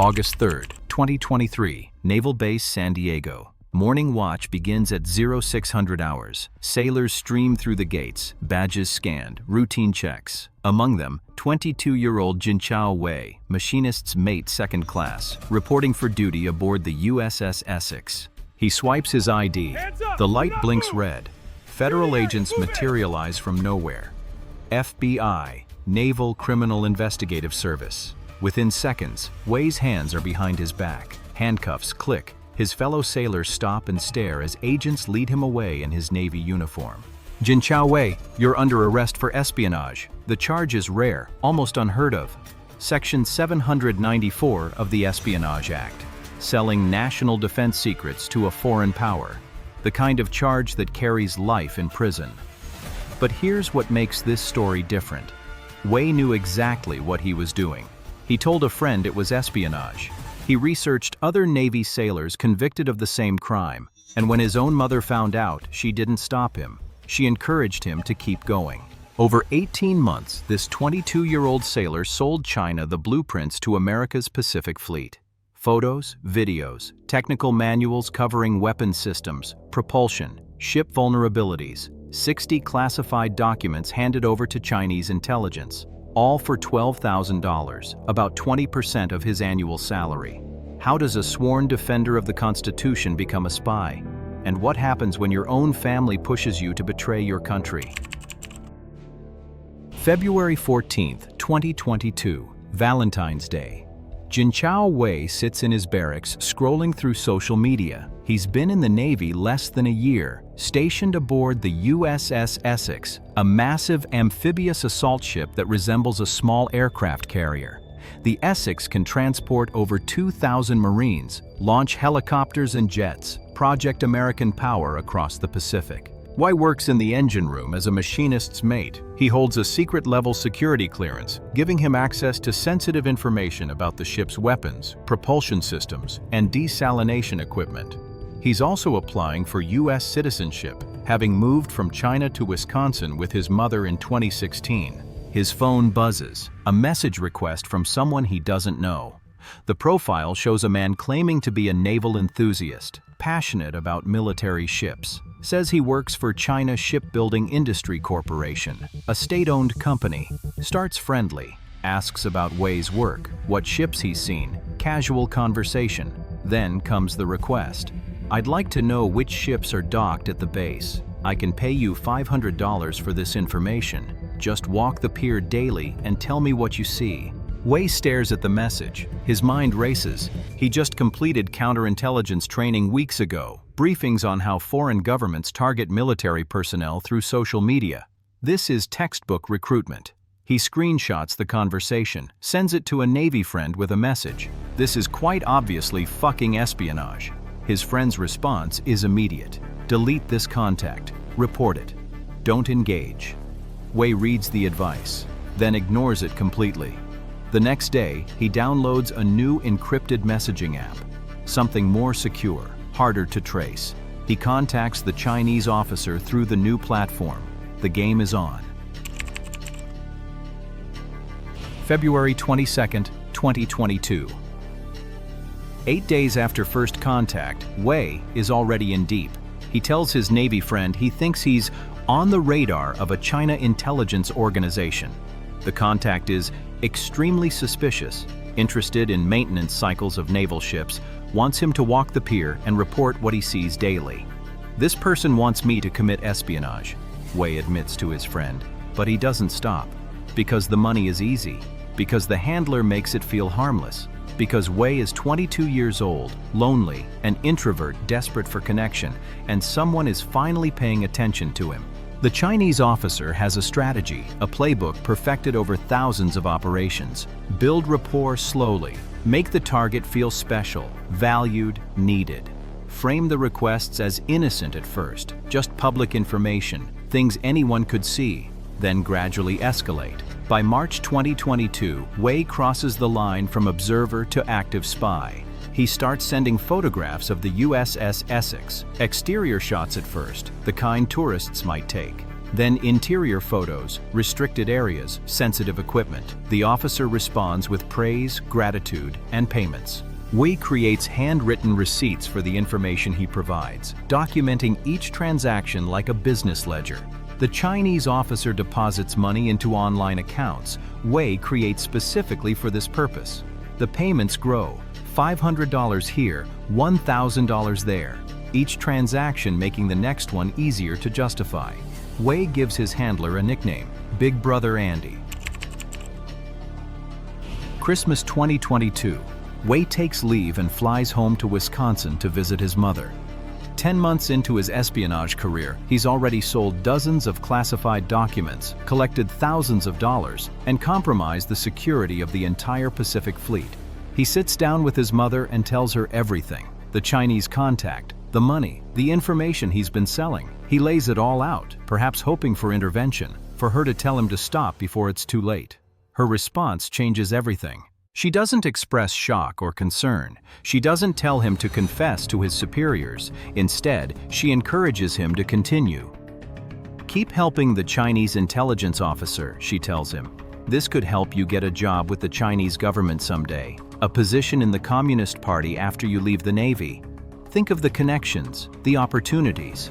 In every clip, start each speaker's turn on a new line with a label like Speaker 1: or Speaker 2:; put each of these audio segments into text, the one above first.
Speaker 1: August 3rd, 2023, Naval Base, San Diego. Morning watch begins at 0600 hours. Sailors stream through the gates, badges scanned, routine checks. Among them, 22-year-old Jinchao Wei, machinist's mate second class, reporting for duty aboard the USS Essex. He swipes his ID. The light blinks red. Federal agents materialize from nowhere. FBI, Naval Criminal Investigative Service. Within seconds, Wei's hands are behind his back. Handcuffs click. His fellow sailors stop and stare as agents lead him away in his Navy uniform. Jinchao Wei, you're under arrest for espionage. The charge is rare, almost unheard of. Section 794 of the Espionage Act. Selling national defense secrets to a foreign power. The kind of charge that carries life in prison. But here's what makes this story different. Wei knew exactly what he was doing. He told a friend it was espionage. He researched other Navy sailors convicted of the same crime, and when his own mother found out, she didn't stop him. She encouraged him to keep going. Over 18 months, this 22-year-old sailor sold China the blueprints to America's Pacific Fleet. Photos, videos, technical manuals covering weapon systems, propulsion, ship vulnerabilities, 60 classified documents handed over to Chinese intelligence. All for $12,000, about 20% of his annual salary. How does a sworn defender of the Constitution become a spy? And what happens when your own family pushes you to betray your country? February 14th, 2022, Valentine's Day. Jinchao Wei sits in his barracks scrolling through social media. He's been in the Navy less than a year, stationed aboard the USS Essex, a massive amphibious assault ship that resembles a small aircraft carrier. The Essex can transport over 2,000 Marines, launch helicopters and jets, project American power across the Pacific. Wei works in the engine room as a machinist's mate. He holds a secret-level security clearance, giving him access to sensitive information about the ship's weapons, propulsion systems, and desalination equipment. He's also applying for U.S. citizenship, having moved from China to Wisconsin with his mother in 2016. His phone buzzes, a message request from someone he doesn't know. The profile shows a man claiming to be a naval enthusiast, passionate about military ships. Says he works for China Shipbuilding Industry Corporation, a state-owned company. Starts friendly, asks about Wei's work, what ships he's seen, casual conversation. Then comes the request. I'd like to know which ships are docked at the base. I can pay you $500 for this information. Just walk the pier daily and tell me what you see. Wei stares at the message. His mind races. He just completed counterintelligence training weeks ago, briefings on how foreign governments target military personnel through social media. This is textbook recruitment. He screenshots the conversation, sends it to a Navy friend with a message. This is quite obviously fucking espionage. His friend's response is immediate. Delete this contact. Report it. Don't engage. Wei reads the advice, then ignores it completely. The next day, he downloads a new encrypted messaging app. Something more secure, harder to trace. He contacts the Chinese officer through the new platform. The game is on. February 22nd, 2022. 8 days after first contact, Wei is already in deep. He tells his Navy friend he thinks he's on the radar of a China intelligence organization. The contact is extremely suspicious, interested in maintenance cycles of naval ships, wants him to walk the pier and report what he sees daily. This person wants me to commit espionage, Wei admits to his friend, but he doesn't stop. Because the money is easy, because the handler makes it feel harmless, because Wei is 22 years old, lonely, an introvert desperate for connection, and someone is finally paying attention to him. The Chinese officer has a strategy, a playbook perfected over thousands of operations. Build rapport slowly. Make the target feel special, valued, needed. Frame the requests as innocent at first, just public information, things anyone could see, then gradually escalate. By March 2022, Wei crosses the line from observer to active spy. He starts sending photographs of the USS Essex, exterior shots at first, the kind tourists might take. Then interior photos, restricted areas, sensitive equipment. The officer responds with praise, gratitude, and payments. Wei creates handwritten receipts for the information he provides, documenting each transaction like a business ledger. The Chinese officer deposits money into online accounts Wei creates specifically for this purpose. The payments grow, $500 here, $1,000 there, each transaction making the next one easier to justify. Wei gives his handler a nickname, Big Brother Andy. Christmas 2022. Wei takes leave and flies home to Wisconsin to visit his mother. 10 months into his espionage career, he's already sold dozens of classified documents, collected thousands of dollars, and compromised the security of the entire Pacific Fleet. He sits down with his mother and tells her everything: the Chinese contact, the money, the information he's been selling. He lays it all out, perhaps hoping for intervention, for her to tell him to stop before it's too late. Her response changes everything. She doesn't express shock or concern. She doesn't tell him to confess to his superiors. Instead, she encourages him to continue. Keep helping the Chinese intelligence officer, she tells him. This could help you get a job with the Chinese government someday, a position in the Communist Party after you leave the Navy. Think of the connections, the opportunities.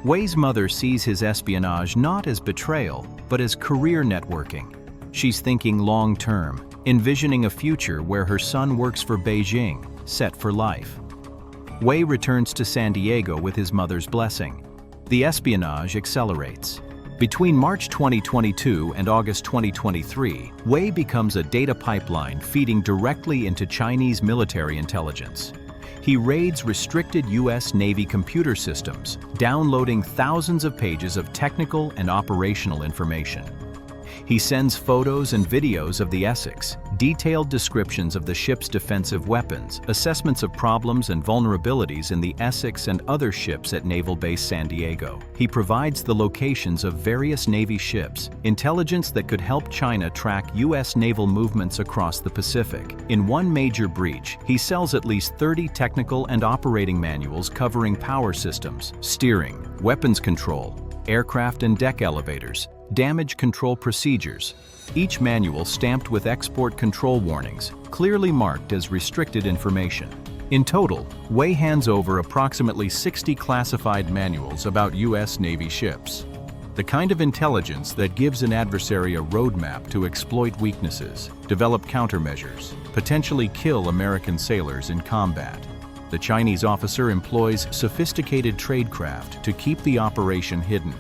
Speaker 1: Wei's mother sees his espionage not as betrayal, but as career networking. She's thinking long-term, envisioning a future where her son works for Beijing, set for life. Wei returns to San Diego with his mother's blessing. The espionage accelerates. Between March 2022 and August 2023, Wei becomes a data pipeline feeding directly into Chinese military intelligence. He raids restricted U.S. Navy computer systems, downloading thousands of pages of technical and operational information. He sends photos and videos of the Essex, detailed descriptions of the ship's defensive weapons, assessments of problems and vulnerabilities in the Essex and other ships at Naval Base San Diego. He provides the locations of various Navy ships, intelligence that could help China track U.S. naval movements across the Pacific. In one major breach, he sells at least 30 technical and operating manuals covering power systems, steering, weapons control, aircraft and deck elevators, damage control procedures, each manual stamped with export control warnings, clearly marked as restricted information. In total, Wei hands over approximately 60 classified manuals about U.S. Navy ships. The kind of intelligence that gives an adversary a roadmap to exploit weaknesses, develop countermeasures, potentially kill American sailors in combat. The Chinese officer employs sophisticated tradecraft to keep the operation hidden.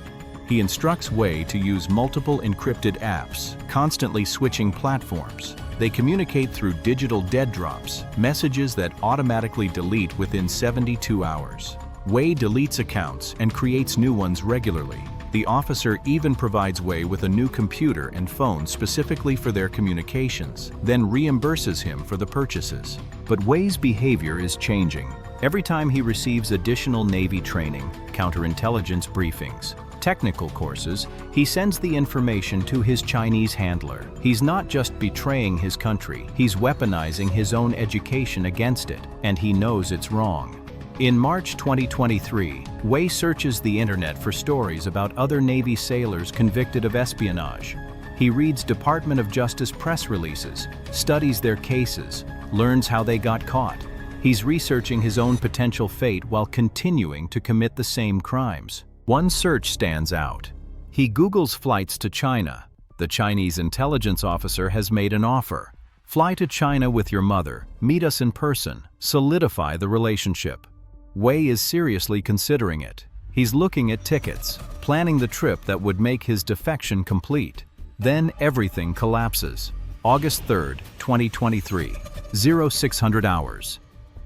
Speaker 1: He instructs Wei to use multiple encrypted apps, constantly switching platforms. They communicate through digital dead drops, messages that automatically delete within 72 hours. Wei deletes accounts and creates new ones regularly. The officer even provides Wei with a new computer and phone specifically for their communications, then reimburses him for the purchases. But Wei's behavior is changing. Every time he receives additional Navy training, counterintelligence briefings, technical courses, he sends the information to his Chinese handler. He's not just betraying his country, he's weaponizing his own education against it, and he knows it's wrong. In March 2023, Wei searches the internet for stories about other Navy sailors convicted of espionage. He reads Department of Justice press releases, studies their cases, learns how they got caught. He's researching his own potential fate while continuing to commit the same crimes. One search stands out. He Googles flights to China. The Chinese intelligence officer has made an offer. Fly to China with your mother, meet us in person, solidify the relationship. Wei is seriously considering it. He's looking at tickets, planning the trip that would make his defection complete. Then everything collapses. August 3rd, 2023, 0600 hours.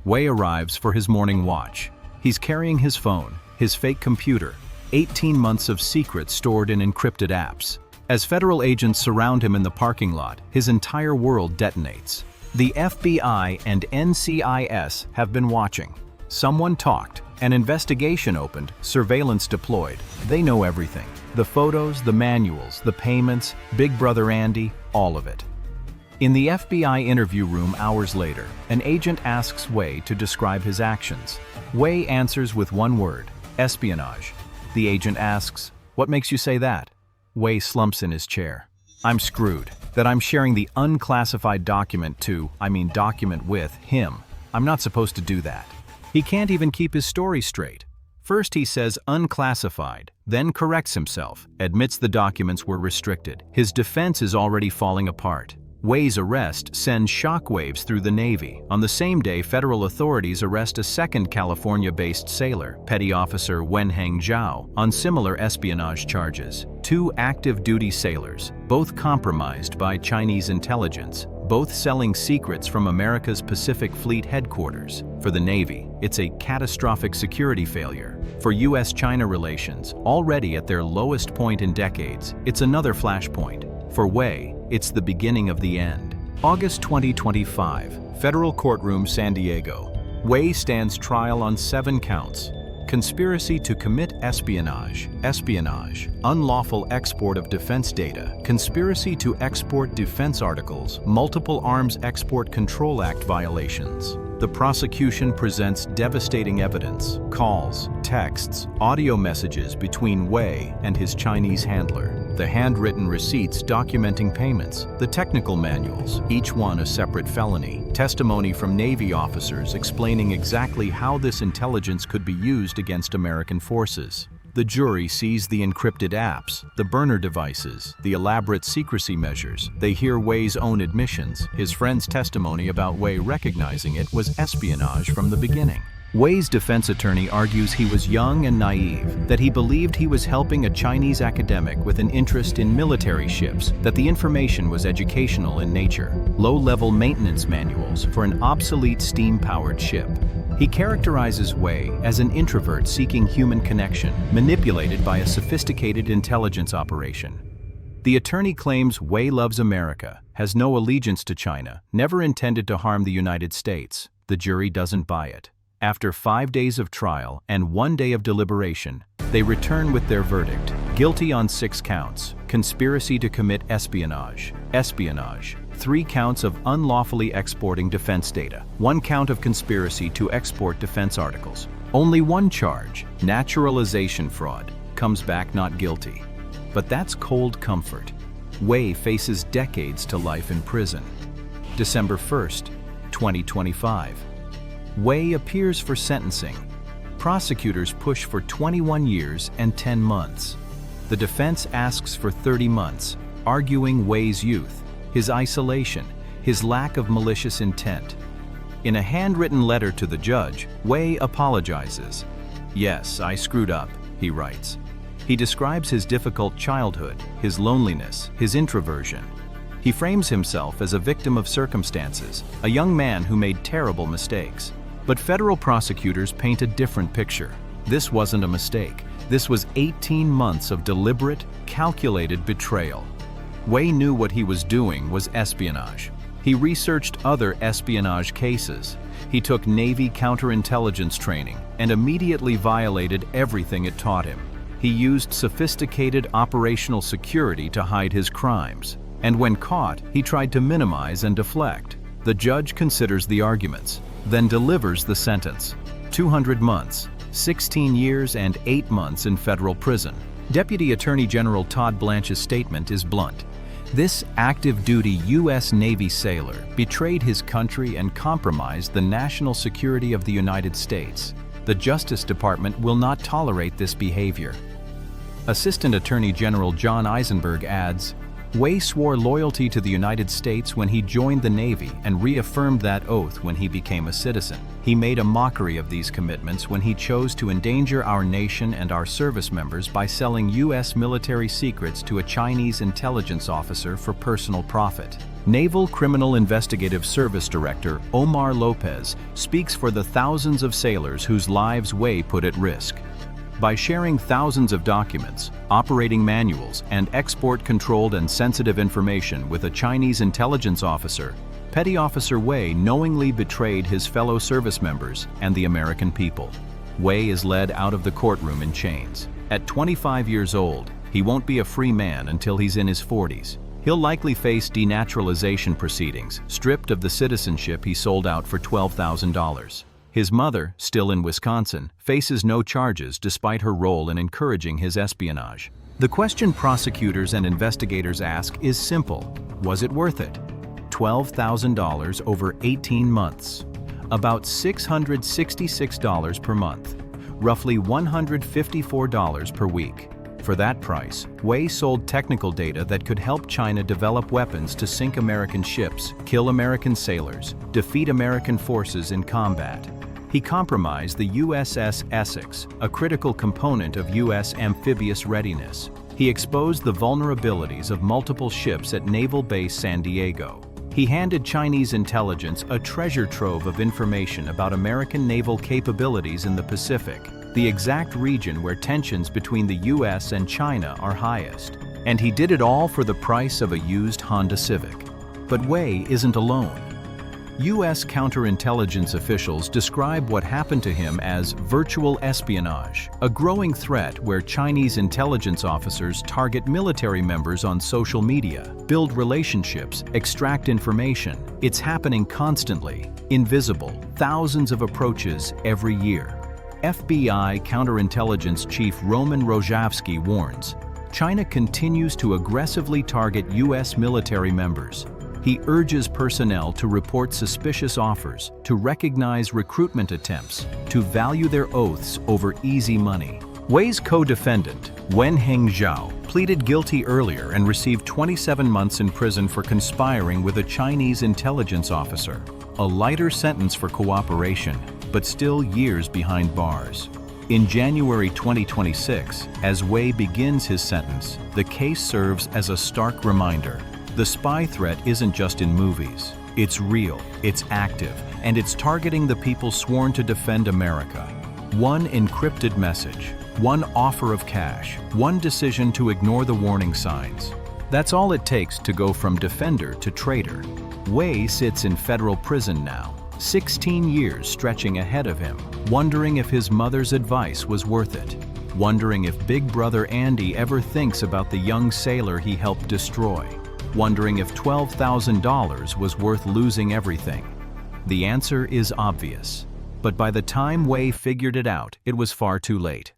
Speaker 1: Wei arrives for his morning watch. He's carrying his phone, his fake computer, 18 months of secrets stored in encrypted apps. As federal agents surround him in the parking lot, his entire world detonates. The FBI and NCIS have been watching. Someone talked, an investigation opened, surveillance deployed. They know everything. The photos, the manuals, the payments, Big Brother Andy, all of it. In the FBI interview room hours later, an agent asks Wei to describe his actions. Wei answers with one word: espionage. The agent asks, What makes you say that? Wei slumps in his chair. I'm screwed. That I'm sharing the unclassified document document with him. I'm not supposed to do that. He can't even keep his story straight. First he says unclassified, then corrects himself, admits the documents were restricted. His defense is already falling apart. Wei's arrest sends shockwaves through the Navy. On the same day, federal authorities arrest a second California-based sailor, Petty Officer Wenheng Zhao, on similar espionage charges. 2 active-duty sailors, both compromised by Chinese intelligence, both selling secrets from America's Pacific Fleet headquarters. For the Navy, it's a catastrophic security failure. For U.S.-China relations, already at their lowest point in decades, it's another flashpoint. For Wei, it's the beginning of the end. August 2025, Federal Courtroom, San Diego. Wei stands trial on 7 counts. Conspiracy to commit espionage, unlawful export of defense data, conspiracy to export defense articles, multiple Arms Export Control Act violations. The prosecution presents devastating evidence, calls, texts, audio messages between Wei and his Chinese handler, the handwritten receipts documenting payments, the technical manuals, each one a separate felony, testimony from Navy officers explaining exactly how this intelligence could be used against American forces. The jury sees the encrypted apps, the burner devices, the elaborate secrecy measures. They hear Wei's own admissions, his friend's testimony about Wei recognizing it was espionage from the beginning. Wei's defense attorney argues he was young and naive, that he believed he was helping a Chinese academic with an interest in military ships, that the information was educational in nature, low-level maintenance manuals for an obsolete steam-powered ship. He characterizes Wei as an introvert seeking human connection, manipulated by a sophisticated intelligence operation. The attorney claims Wei loves America, has no allegiance to China, never intended to harm the United States. The jury doesn't buy it. After 5 days of trial and 1 day of deliberation, they return with their verdict. Guilty on 6 counts, conspiracy to commit espionage, 3 counts of unlawfully exporting defense data, 1 count of conspiracy to export defense articles. Only 1 charge, naturalization fraud, comes back not guilty. But that's cold comfort. Wei faces decades to life in prison. December 1st, 2025. Wei appears for sentencing. Prosecutors push for 21 years and 10 months. The defense asks for 30 months, arguing Wei's youth, his isolation, his lack of malicious intent. In a handwritten letter to the judge, Wei apologizes. "Yes, I screwed up," he writes. He describes his difficult childhood, his loneliness, his introversion. He frames himself as a victim of circumstances, a young man who made terrible mistakes. But federal prosecutors paint a different picture. This wasn't a mistake. This was 18 months of deliberate, calculated betrayal. Wei knew what he was doing was espionage. He researched other espionage cases. He took Navy counterintelligence training and immediately violated everything it taught him. He used sophisticated operational security to hide his crimes. And when caught, he tried to minimize and deflect. The judge considers the arguments, then delivers the sentence. 200 months, 16 years and 8 months in federal prison. Deputy Attorney General Todd Blanche's statement is blunt. This active-duty U.S. Navy sailor betrayed his country and compromised the national security of the United States. The Justice Department will not tolerate this behavior. Assistant Attorney General John Eisenberg adds, Wei swore loyalty to the United States when he joined the Navy and reaffirmed that oath when he became a citizen. He made a mockery of these commitments when he chose to endanger our nation and our service members by selling U.S. military secrets to a Chinese intelligence officer for personal profit. Naval Criminal Investigative Service Director Omar Lopez speaks for the thousands of sailors whose lives Wei put at risk. By sharing thousands of documents, operating manuals, and export-controlled and sensitive information with a Chinese intelligence officer, Petty Officer Wei knowingly betrayed his fellow service members and the American people. Wei is led out of the courtroom in chains. At 25 years old, he won't be a free man until he's in his 40s. He'll likely face denaturalization proceedings, stripped of the citizenship he sold out for $12,000. His mother, still in Wisconsin, faces no charges despite her role in encouraging his espionage. The question prosecutors and investigators ask is simple. Was it worth it? $12,000 over 18 months. About $666 per month. Roughly $154 per week. For that price, Wei sold technical data that could help China develop weapons to sink American ships, kill American sailors, defeat American forces in combat. He compromised the USS Essex, a critical component of U.S. amphibious readiness. He exposed the vulnerabilities of multiple ships at Naval Base San Diego. He handed Chinese intelligence a treasure trove of information about American naval capabilities in the Pacific, the exact region where tensions between the U.S. and China are highest. And he did it all for the price of a used Honda Civic. But Wei isn't alone. U.S. counterintelligence officials describe what happened to him as virtual espionage, a growing threat where Chinese intelligence officers target military members on social media, build relationships, extract information. It's happening constantly, invisible, thousands of approaches every year. FBI counterintelligence chief Roman Rozhavsky warns, China continues to aggressively target U.S. military members. He urges personnel to report suspicious offers, to recognize recruitment attempts, to value their oaths over easy money. Wei's co-defendant, Wenheng Zhao, pleaded guilty earlier and received 27 months in prison for conspiring with a Chinese intelligence officer, a lighter sentence for cooperation, but still years behind bars. In January 2026, as Wei begins his sentence, the case serves as a stark reminder. The spy threat isn't just in movies. It's real, it's active, and it's targeting the people sworn to defend America. One encrypted message, one offer of cash, one decision to ignore the warning signs. That's all it takes to go from defender to traitor. Wei sits in federal prison now, 16 years stretching ahead of him, wondering if his mother's advice was worth it, wondering if Big Brother Andy ever thinks about the young sailor he helped destroy, wondering if $12,000 was worth losing everything. The answer is obvious. But by the time Wei figured it out, it was far too late.